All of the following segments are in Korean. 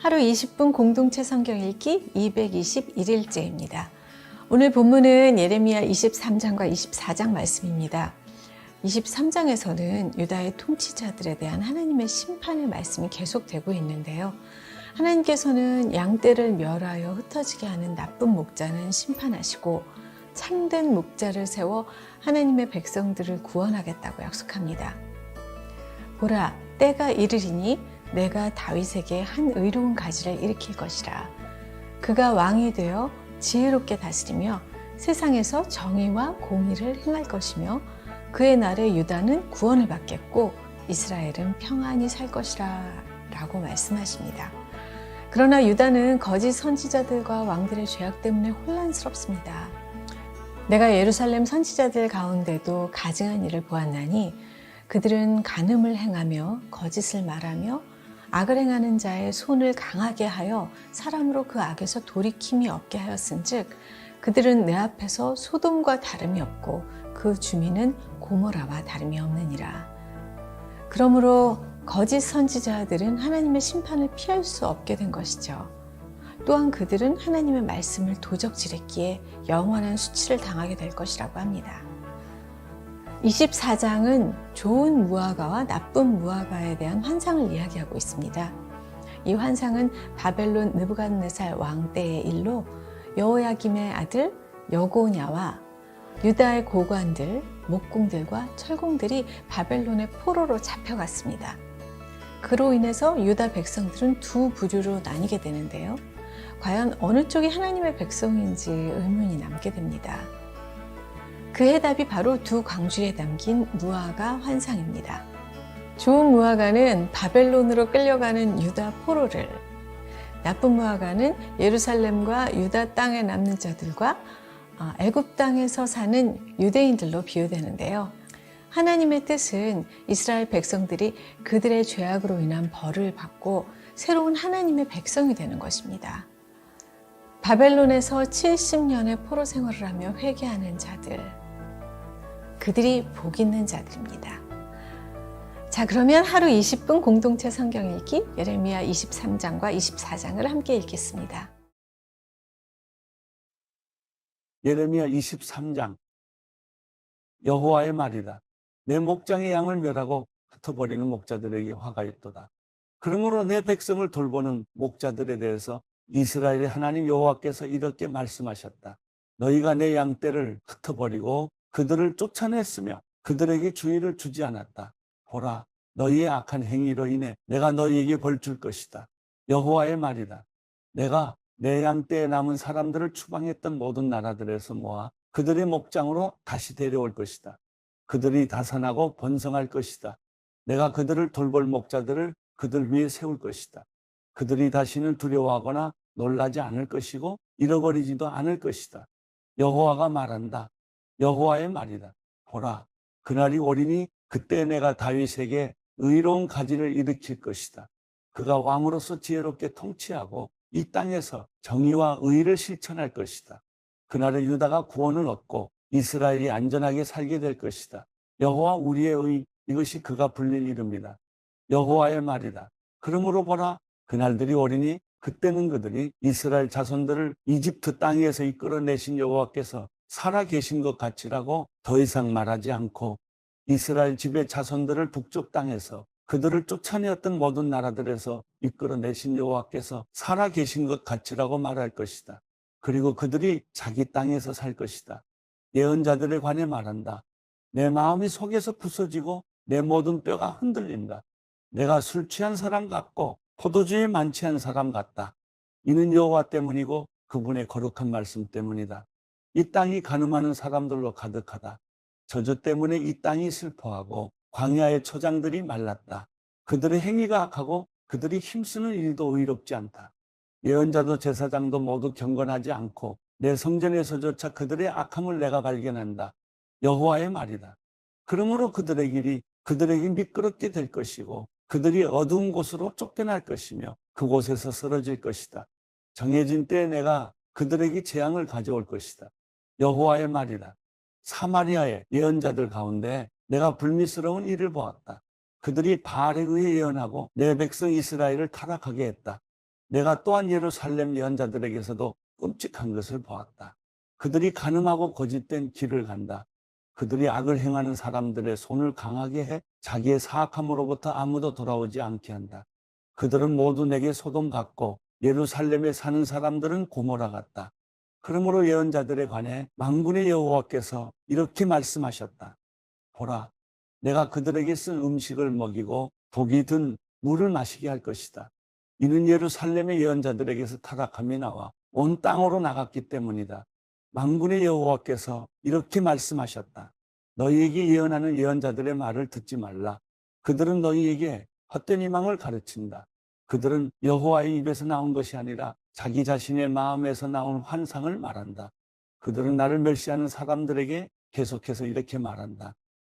하루 20분 공동체 성경 읽기 221일째입니다. 오늘 본문은 예레미야 23장과 24장 말씀입니다. 23장에서는 유다의 통치자들에 대한 하나님의 심판의 말씀이 계속되고 있는데요. 하나님께서는 양떼를 멸하여 흩어지게 하는 나쁜 목자는 심판하시고 참된 목자를 세워 하나님의 백성들을 구원하겠다고 약속합니다. 보라, 때가 이르리니 내가 다윗에게 한 의로운 가지를 일으킬 것이라. 그가 왕이 되어 지혜롭게 다스리며 세상에서 정의와 공의를 행할 것이며 그의 날에 유다는 구원을 받겠고 이스라엘은 평안히 살 것이라 라고 말씀하십니다. 그러나 유다는 거짓 선지자들과 왕들의 죄악 때문에 혼란스럽습니다. 내가 예루살렘 선지자들 가운데도 가증한 일을 보았나니 그들은 간음을 행하며 거짓을 말하며 악을 행하는 자의 손을 강하게 하여 사람으로 그 악에서 돌이킴이 없게 하였은즉 그들은 내 앞에서 소돔과 다름이 없고 그 주민은 고모라와 다름이 없느니라. 그러므로 거짓 선지자들은 하나님의 심판을 피할 수 없게 된 것이죠. 또한 그들은 하나님의 말씀을 도적질했기에 영원한 수치를 당하게 될 것이라고 합니다. 24장은 좋은 무화과와 나쁜 무화과에 대한 환상을 이야기하고 있습니다. 이 환상은 바벨론 느부갓네살 왕 때의 일로 여호야김의 아들 여고냐와 유다의 고관들, 목공들과 철공들이 바벨론의 포로로 잡혀갔습니다. 그로 인해서 유다 백성들은 두 부류로 나뉘게 되는데요. 과연 어느 쪽이 하나님의 백성인지 의문이 남게 됩니다. 그 해답이 바로 두 광주에 담긴 무화과 환상입니다. 좋은 무화과는 바벨론으로 끌려가는 유다 포로를, 나쁜 무화과는 예루살렘과 유다 땅에 남는 자들과 애굽 땅에서 사는 유대인들로 비유되는데요. 하나님의 뜻은 이스라엘 백성들이 그들의 죄악으로 인한 벌을 받고 새로운 하나님의 백성이 되는 것입니다. 바벨론에서 70년의 포로 생활을 하며 회개하는 자들, 그들이 복 있는 자들입니다. 자, 그러면 하루 20분 공동체 성경 읽기 예레미야 23장과 24장을 함께 읽겠습니다. 예레미야 23장. 여호와의 말이다. 내 목장의 양을 멸하고 흩어버리는 목자들에게 화가 있도다. 그러므로 내 백성을 돌보는 목자들에 대해서 이스라엘의 하나님 여호와께서 이렇게 말씀하셨다. 너희가 내 양떼를 흩어버리고 그들을 쫓아냈으며 그들에게 주의를 주지 않았다. 보라, 너희의 악한 행위로 인해 내가 너희에게 벌 줄 것이다. 여호와의 말이다. 내가 내 양떼에 남은 사람들을 추방했던 모든 나라들에서 모아 그들의 목장으로 다시 데려올 것이다. 그들이 다산하고 번성할 것이다. 내가 그들을 돌볼 목자들을 그들 위에 세울 것이다. 그들이 다시는 두려워하거나 놀라지 않을 것이고 잃어버리지도 않을 것이다. 여호와가 말한다. 여호와의 말이다. 보라, 그날이 오리니 그때 내가 다윗에게 의로운 가지를 일으킬 것이다. 그가 왕으로서 지혜롭게 통치하고 이 땅에서 정의와 의를 실천할 것이다. 그날에 유다가 구원을 얻고 이스라엘이 안전하게 살게 될 것이다. 여호와 우리의 의, 이것이 그가 불린 이름이다. 여호와의 말이다. 그러므로 보라, 그날들이 오리니 그때는 그들이 이스라엘 자손들을 이집트 땅에서 이끌어내신 여호와께서 살아 계신 것 같이라고 더 이상 말하지 않고 이스라엘 집의 자손들을 북쪽 땅에서 그들을 쫓아내었던 모든 나라들에서 이끌어내신 여호와께서 살아 계신 것 같이라고 말할 것이다. 그리고 그들이 자기 땅에서 살 것이다. 예언자들에 관해 말한다. 내 마음이 속에서 부서지고 내 모든 뼈가 흔들린다. 내가 술 취한 사람 같고 포도주에 만취한 사람 같다. 이는 여호와 때문이고 그분의 거룩한 말씀 때문이다. 이 땅이 간음하는 사람들로 가득하다. 저주 때문에 이 땅이 슬퍼하고 광야의 초장들이 말랐다. 그들의 행위가 악하고 그들이 힘쓰는 일도 의롭지 않다. 예언자도 제사장도 모두 경건하지 않고 내 성전에서조차 그들의 악함을 내가 발견한다. 여호와의 말이다. 그러므로 그들의 길이 그들에게 미끄럽게 될 것이고 그들이 어두운 곳으로 쫓겨날 것이며 그곳에서 쓰러질 것이다. 정해진 때에 내가 그들에게 재앙을 가져올 것이다. 여호와의 말이다. 사마리아의 예언자들 가운데 내가 불미스러운 일을 보았다. 그들이 바알에 의해 예언하고 내 백성 이스라엘을 타락하게 했다. 내가 또한 예루살렘 예언자들에게서도 끔찍한 것을 보았다. 그들이 간음하고 거짓된 길을 간다. 그들이 악을 행하는 사람들의 손을 강하게 해 자기의 사악함으로부터 아무도 돌아오지 않게 한다. 그들은 모두 내게 소돔 같고 예루살렘에 사는 사람들은 고모라 같다. 그러므로 예언자들에 관해 만군의 여호와께서 이렇게 말씀하셨다. 보라, 내가 그들에게 쓴 음식을 먹이고 독이 든 물을 마시게 할 것이다. 이는 예루살렘의 예언자들에게서 타락함이 나와 온 땅으로 나갔기 때문이다. 만군의 여호와께서 이렇게 말씀하셨다. 너희에게 예언하는 예언자들의 말을 듣지 말라. 그들은 너희에게 헛된 희망을 가르친다. 그들은 여호와의 입에서 나온 것이 아니라 자기 자신의 마음에서 나온 환상을 말한다. 그들은 나를 멸시하는 사람들에게 계속해서 이렇게 말한다.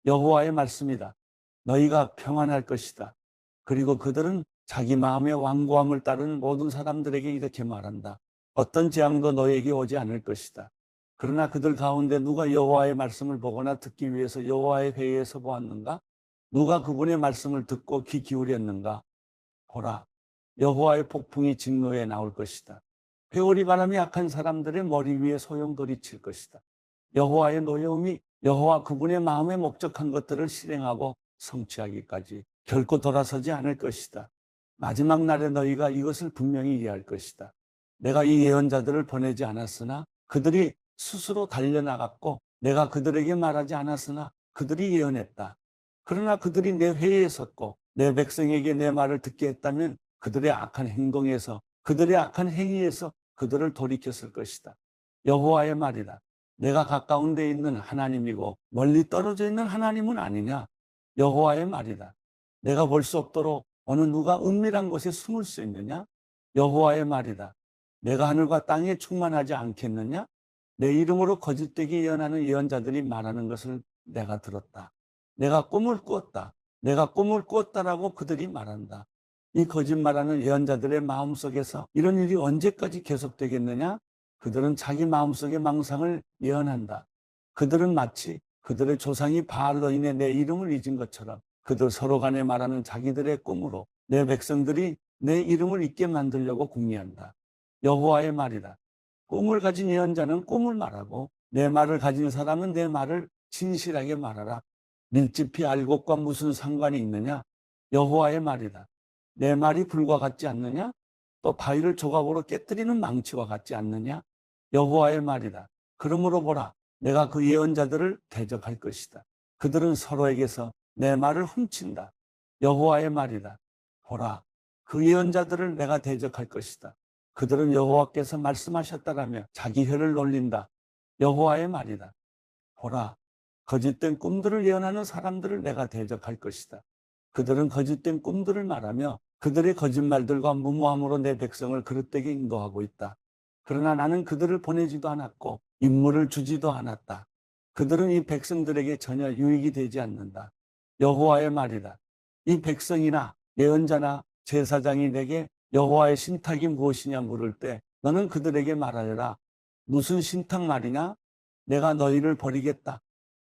여호와의 말씀이다. 너희가 평안할 것이다. 그리고 그들은 자기 마음의 완고함을 따르는 모든 사람들에게 이렇게 말한다. 어떤 재앙도 너희에게 오지 않을 것이다. 그러나 그들 가운데 누가 여호와의 말씀을 보거나 듣기 위해서 여호와의 회의에서 보았는가? 누가 그분의 말씀을 듣고 귀 기울였는가? 보라, 여호와의 폭풍이 진노에 나올 것이다. 회오리 바람이 악한 사람들의 머리 위에 소용돌이칠 것이다. 여호와의 노여움이 여호와 그분의 마음에 목적한 것들을 실행하고 성취하기까지 결코 돌아서지 않을 것이다. 마지막 날에 너희가 이것을 분명히 이해할 것이다. 내가 이 예언자들을 보내지 않았으나 그들이 스스로 달려나갔고 내가 그들에게 말하지 않았으나 그들이 예언했다. 그러나 그들이 내 회의에 섰고 내 백성에게 내 말을 듣게 했다면 그들의 악한 행동에서 그들의 악한 행위에서 그들을 돌이켰을 것이다. 여호와의 말이다. 내가 가까운 데 있는 하나님이고 멀리 떨어져 있는 하나님은 아니냐? 여호와의 말이다. 내가 볼 수 없도록 어느 누가 은밀한 곳에 숨을 수 있느냐? 여호와의 말이다. 내가 하늘과 땅에 충만하지 않겠느냐? 내 이름으로 거짓되게 예언하는 예언자들이 말하는 것을 내가 들었다. 내가 꿈을 꾸었다. 내가 꿈을 꾸었다라고 그들이 말한다. 이 거짓말하는 예언자들의 마음속에서 이런 일이 언제까지 계속되겠느냐? 그들은 자기 마음속의 망상을 예언한다. 그들은 마치 그들의 조상이 바알로 인해 내 이름을 잊은 것처럼 그들 서로 간에 말하는 자기들의 꿈으로 내 백성들이 내 이름을 잊게 만들려고 궁리한다. 여호와의 말이다. 꿈을 가진 예언자는 꿈을 말하고 내 말을 가진 사람은 내 말을 진실하게 말하라. 밀짚이 알 것과 무슨 상관이 있느냐? 여호와의 말이다. 내 말이 불과 같지 않느냐? 또 바위를 조각으로 깨뜨리는 망치와 같지 않느냐? 여호와의 말이다. 그러므로 보라, 내가 그 예언자들을 대적할 것이다. 그들은 서로에게서 내 말을 훔친다. 여호와의 말이다. 보라, 그 예언자들을 내가 대적할 것이다. 그들은 여호와께서 말씀하셨다라며 자기 혀를 놀린다. 여호와의 말이다. 보라, 거짓된 꿈들을 예언하는 사람들을 내가 대적할 것이다. 그들은 거짓된 꿈들을 말하며 그들의 거짓말들과 무모함으로 내 백성을 그릇되게 인도하고 있다. 그러나 나는 그들을 보내지도 않았고 임무를 주지도 않았다. 그들은 이 백성들에게 전혀 유익이 되지 않는다. 여호와의 말이다. 이 백성이나 예언자나 제사장이 내게 여호와의 신탁이 무엇이냐 물을 때 너는 그들에게 말하여라. 무슨 신탁 말이냐? 내가 너희를 버리겠다.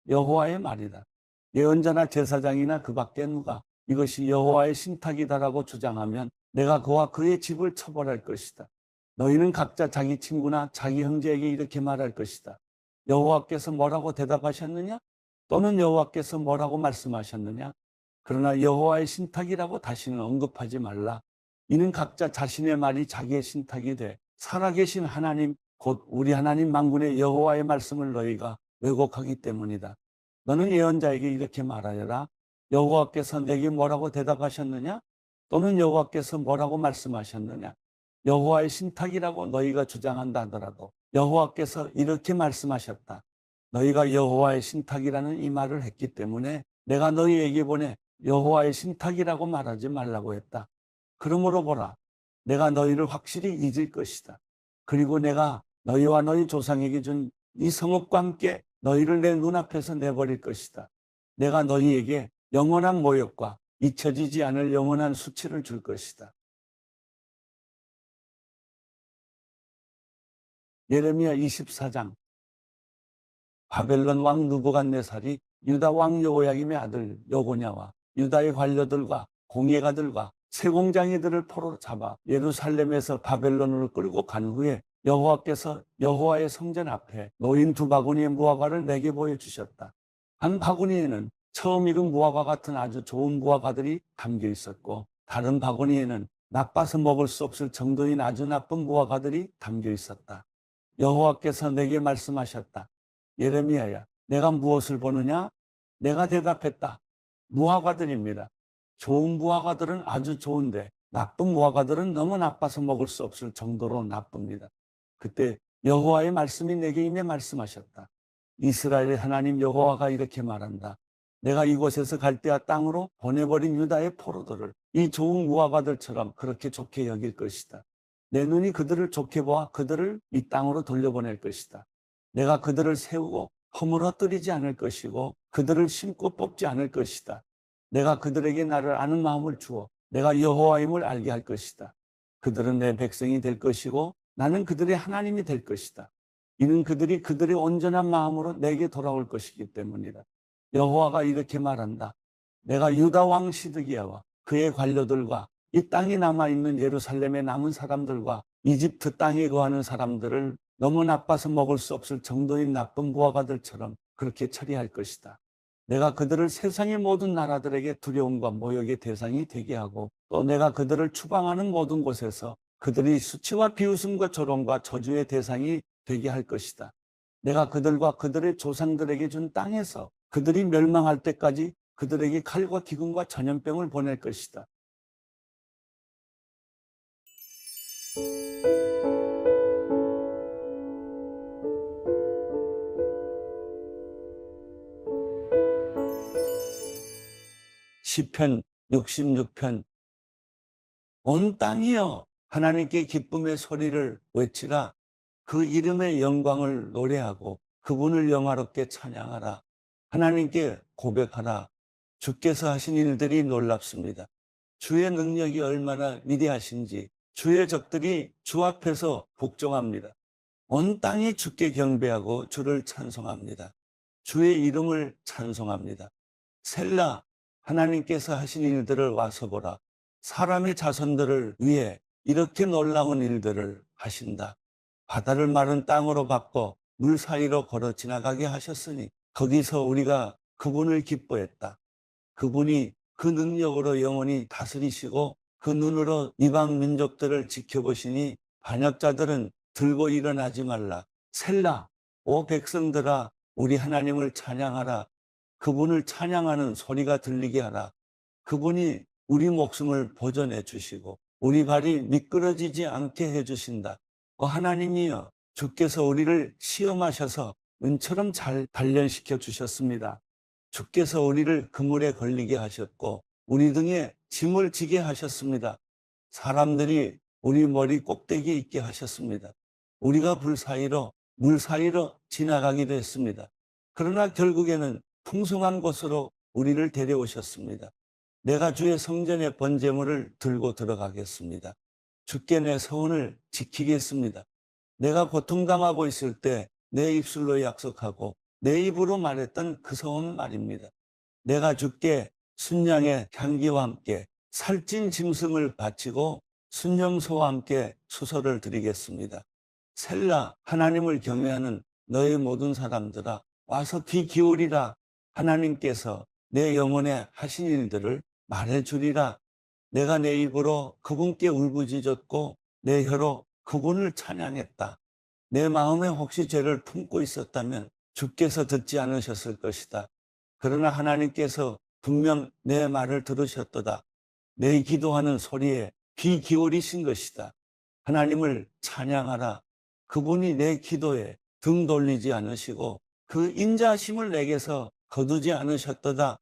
여호와의 말이다. 예언자나 제사장이나 그 밖에 누가 이것이 여호와의 신탁이다라고 주장하면 내가 그와 그의 집을 처벌할 것이다. 너희는 각자 자기 친구나 자기 형제에게 이렇게 말할 것이다. 여호와께서 뭐라고 대답하셨느냐? 또는 여호와께서 뭐라고 말씀하셨느냐? 그러나 여호와의 신탁이라고 다시는 언급하지 말라. 이는 각자 자신의 말이 자기의 신탁이 돼 살아계신 하나님 곧 우리 하나님 만군의 여호와의 말씀을 너희가 왜곡하기 때문이다. 너는 예언자에게 이렇게 말하여라. 여호와께서 내게 뭐라고 대답하셨느냐? 또는 여호와께서 뭐라고 말씀하셨느냐? 여호와의 신탁이라고 너희가 주장한다 하더라도 여호와께서 이렇게 말씀하셨다. 너희가 여호와의 신탁이라는 이 말을 했기 때문에 내가 너희에게 보내 여호와의 신탁이라고 말하지 말라고 했다. 그러므로 보라, 내가 너희를 확실히 잊을 것이다. 그리고 내가 너희와 너희 조상에게 준 이 성읍과 함께 너희를 내 눈앞에서 내버릴 것이다. 내가 너희에게 영원한 모욕과 잊혀지지 않을 영원한 수치를 줄 것이다. 예레미야 24장. 바벨론 왕 느부갓네살이 유다 왕 여호야김의 아들 여고냐와 유다의 관료들과 공예가들과 세공장이들을 포로 잡아 예루살렘에서 바벨론으로 끌고 간 후에 여호와께서 여호와의 성전 앞에 놓인 두 바구니의 무화과를 내게 보여주셨다. 한 바구니에는 처음 익은 무화과 같은 아주 좋은 무화과들이 담겨 있었고, 다른 바구니에는 나빠서 먹을 수 없을 정도인 아주 나쁜 무화과들이 담겨 있었다. 여호와께서 내게 말씀하셨다. 예레미야야, 내가 무엇을 보느냐? 내가 대답했다. 무화과들입니다. 좋은 무화과들은 아주 좋은데 나쁜 무화과들은 너무 나빠서 먹을 수 없을 정도로 나쁩니다. 그때 여호와의 말씀이 내게 임해 말씀하셨다. 이스라엘의 하나님 여호와가 이렇게 말한다. 내가 이곳에서 갈대아 땅으로 보내버린 유다의 포로들을 이 좋은 무화과들처럼 그렇게 좋게 여길 것이다. 내 눈이 그들을 좋게 보아 그들을 이 땅으로 돌려보낼 것이다. 내가 그들을 세우고 허물어뜨리지 않을 것이고 그들을 심고 뽑지 않을 것이다. 내가 그들에게 나를 아는 마음을 주어 내가 여호와임을 알게 할 것이다. 그들은 내 백성이 될 것이고 나는 그들의 하나님이 될 것이다. 이는 그들이 그들의 온전한 마음으로 내게 돌아올 것이기 때문이다. 여호와가 이렇게 말한다. 내가 유다 왕 시드기야와 그의 관료들과 이 땅에 남아있는 예루살렘에 남은 사람들과 이집트 땅에 거하는 사람들을 너무 나빠서 먹을 수 없을 정도인 나쁜 무화과들처럼 그렇게 처리할 것이다. 내가 그들을 세상의 모든 나라들에게 두려움과 모욕의 대상이 되게 하고, 또 내가 그들을 추방하는 모든 곳에서 그들이 수치와 비웃음과 조롱과 저주의 대상이 되게 할 것이다. 내가 그들과 그들의 조상들에게 준 땅에서 그들이 멸망할 때까지 그들에게 칼과 기근과 전염병을 보낼 것이다. 시편 66편. 온 땅이여 하나님께 기쁨의 소리를 외치라. 그 이름의 영광을 노래하고 그분을 영화롭게 찬양하라. 하나님께 고백하라. 주께서 하신 일들이 놀랍습니다. 주의 능력이 얼마나 위대하신지 주의 적들이 주 앞에서 복종합니다. 온 땅이 주께 경배하고 주를 찬송합니다. 주의 이름을 찬송합니다. 셀라. 하나님께서 하신 일들을 와서 보라. 사람의 자손들을 위해 이렇게 놀라운 일들을 하신다. 바다를 마른 땅으로 바꿔 물 사이로 걸어 지나가게 하셨으니 거기서 우리가 그분을 기뻐했다. 그분이 그 능력으로 영원히 다스리시고 그 눈으로 이방 민족들을 지켜보시니 반역자들은 들고 일어나지 말라. 셀라. 오 백성들아, 우리 하나님을 찬양하라. 그분을 찬양하는 소리가 들리게 하라. 그분이 우리 목숨을 보존해 주시고 우리 발이 미끄러지지 않게 해주신다. 하나님이여, 주께서 우리를 시험하셔서 은처럼 잘 단련시켜 주셨습니다. 주께서 우리를 그물에 걸리게 하셨고 우리 등에 짐을 지게 하셨습니다. 사람들이 우리 머리 꼭대기에 있게 하셨습니다. 우리가 물 사이로 지나가기도 했습니다. 그러나 결국에는 풍성한 곳으로 우리를 데려오셨습니다. 내가 주의 성전의 번제물을 들고 들어가겠습니다. 주께 내 서원을 지키겠습니다. 내가 고통당하고 있을 때 내 입술로 약속하고 내 입으로 말했던 그 서원 말입니다. 내가 주께 순양의 향기와 함께 살찐 짐승을 바치고 순염소와 함께 수소를 드리겠습니다. 셀라. 하나님을 경외하는 너의 모든 사람들아, 와서 귀 기울이라. 하나님께서 내 영혼에 하신 일들을 말해주리라. 내가 내 입으로 그분께 울부짖었고 내 혀로 그분을 찬양했다. 내 마음에 혹시 죄를 품고 있었다면 주께서 듣지 않으셨을 것이다. 그러나 하나님께서 분명 내 말을 들으셨도다. 내 기도하는 소리에 귀 기울이신 것이다. 하나님을 찬양하라. 그분이 내 기도에 등 돌리지 않으시고 그 인자하심을 내게서 거두지 않으셨도다.